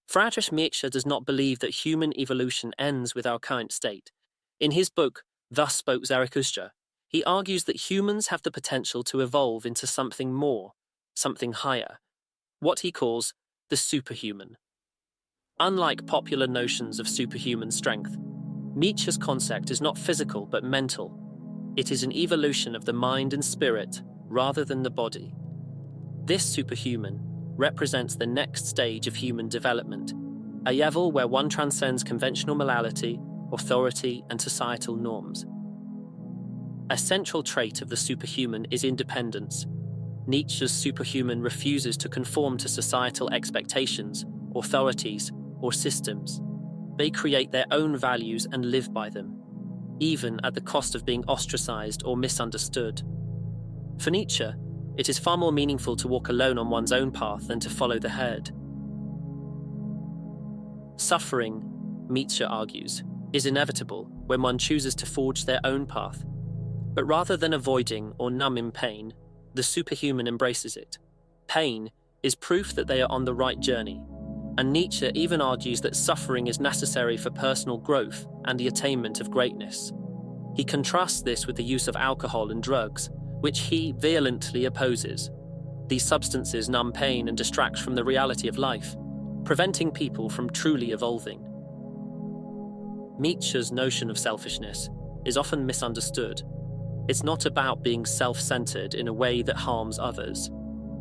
Friedrich Nietzsche does not believe that human evolution ends with our current state. In his book, Thus Spoke Zarathustra, he argues that humans have the potential to evolve into something more, something higher, what he calls the superhuman. Unlike popular notions of superhuman strength, Nietzsche's concept is not physical but mental. It is an evolution of the mind and spirit rather than the body. This superhuman represents the next stage of human development, a level where one transcends conventional morality, authority, and societal norms. A central trait of the superhuman is independence. Nietzsche's superhuman refuses to conform to societal expectations, authorities, or systems. They create their own values and live by them, even at the cost of being ostracized or misunderstood. For Nietzsche, it is far more meaningful to walk alone on one's own path than to follow the herd. Suffering, Nietzsche argues, is inevitable when one chooses to forge their own path. But rather than avoiding or numbing pain, the superhuman embraces it. Pain is proof that they are on the right journey, and Nietzsche even argues that suffering is necessary for personal growth and the attainment of greatness. He contrasts this with the use of alcohol and drugs, which he vehemently opposes. These substances numb pain and distract from the reality of life, preventing people from truly evolving. Nietzsche's notion of selfishness is often misunderstood. It's not about being self-centered in a way that harms others.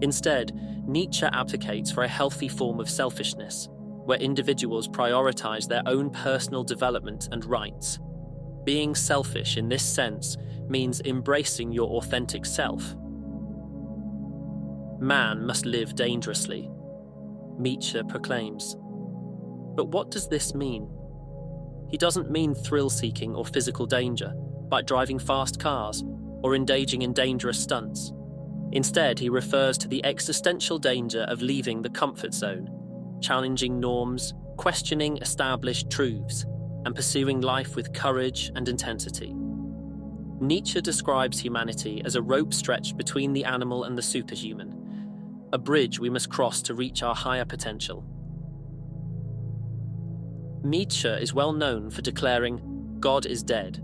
Instead, Nietzsche advocates for a healthy form of selfishness, where individuals prioritize their own personal development and rights. Being selfish in this sense means embracing your authentic self. Man must live dangerously, Nietzsche proclaims. But what does this mean? He doesn't mean thrill-seeking or physical danger, like driving fast cars or engaging in dangerous stunts. Instead, he refers to the existential danger of leaving the comfort zone, challenging norms, questioning established truths, and pursuing life with courage and intensity. Nietzsche describes humanity as a rope stretched between the animal and the superhuman, a bridge we must cross to reach our higher potential. Nietzsche is well known for declaring, "God is dead,"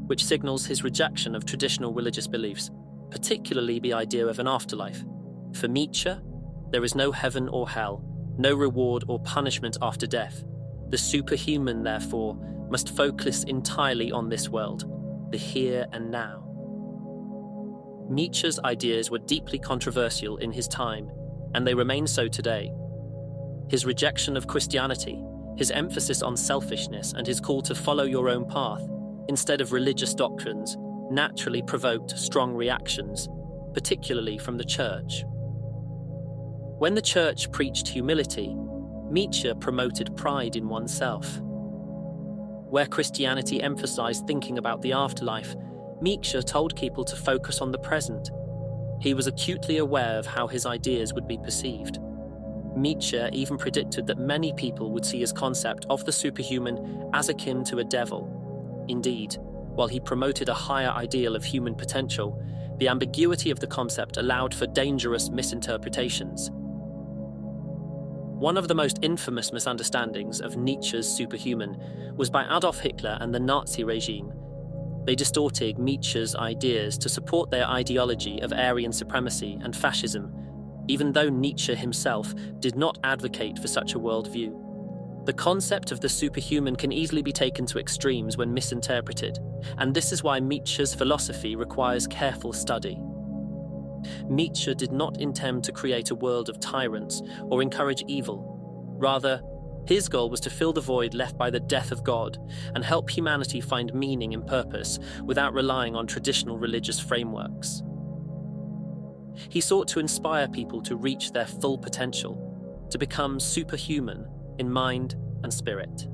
which signals his rejection of traditional religious beliefs, particularly the idea of an afterlife. For Nietzsche, there is no heaven or hell, no reward or punishment after death. The superhuman, therefore, must focus entirely on this world, the here and now. Nietzsche's ideas were deeply controversial in his time, and they remain so today. His rejection of Christianity, his emphasis on selfishness, and his call to follow your own path, instead of religious doctrines, naturally provoked strong reactions, particularly from the church. When the church preached humility, Nietzsche promoted pride in oneself. Where Christianity emphasized thinking about the afterlife, Nietzsche told people to focus on the present. He was acutely aware of how his ideas would be perceived. Nietzsche even predicted that many people would see his concept of the superhuman as akin to a devil. Indeed, while he promoted a higher ideal of human potential, the ambiguity of the concept allowed for dangerous misinterpretations. One of the most infamous misunderstandings of Nietzsche's superhuman was by Adolf Hitler and the Nazi regime. They distorted Nietzsche's ideas to support their ideology of Aryan supremacy and fascism, even though Nietzsche himself did not advocate for such a worldview. The concept of the superhuman can easily be taken to extremes when misinterpreted, and this is why Nietzsche's philosophy requires careful study. Nietzsche did not intend to create a world of tyrants or encourage evil. Rather, his goal was to fill the void left by the death of God and help humanity find meaning and purpose without relying on traditional religious frameworks. He sought to inspire people to reach their full potential, to become superhuman in mind and spirit.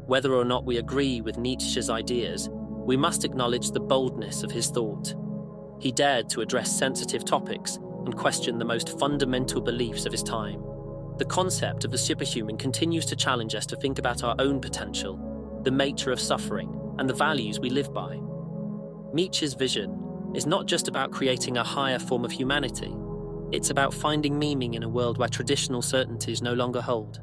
Whether or not we agree with Nietzsche's ideas, we must acknowledge the boldness of his thought. He dared to address sensitive topics and question the most fundamental beliefs of his time. The concept of the superhuman continues to challenge us to think about our own potential, the nature of suffering, and the values we live by. Nietzsche's vision is not just about creating a higher form of humanity. It's about finding meaning in a world where traditional certainties no longer hold.